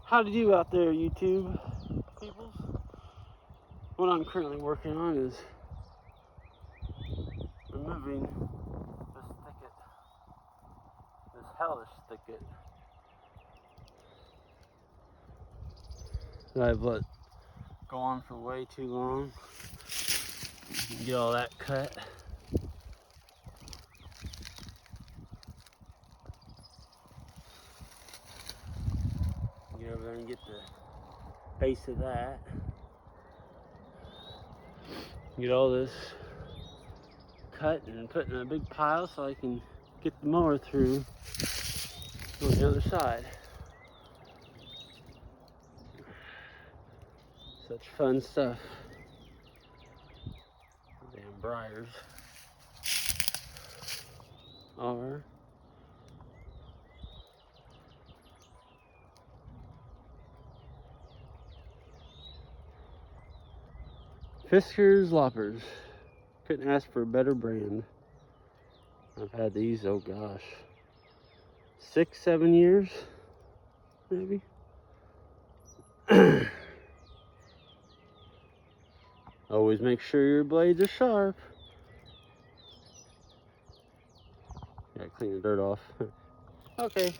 How to do out there, YouTube peoples? What I'm currently working on is removing this thicket, this hellish thicket that I've let go on for way too long. Get all that cut. Get over there and get the base of that. Get all this cut and put in a big pile so I can get the mower through on the other side. Such fun stuff. Damn briars are. Fiskars Loppers. Couldn't ask for a better brand. I've had these, oh gosh, 6-7 years, maybe. Always make sure your blades are sharp. Gotta clean the dirt off. Okay.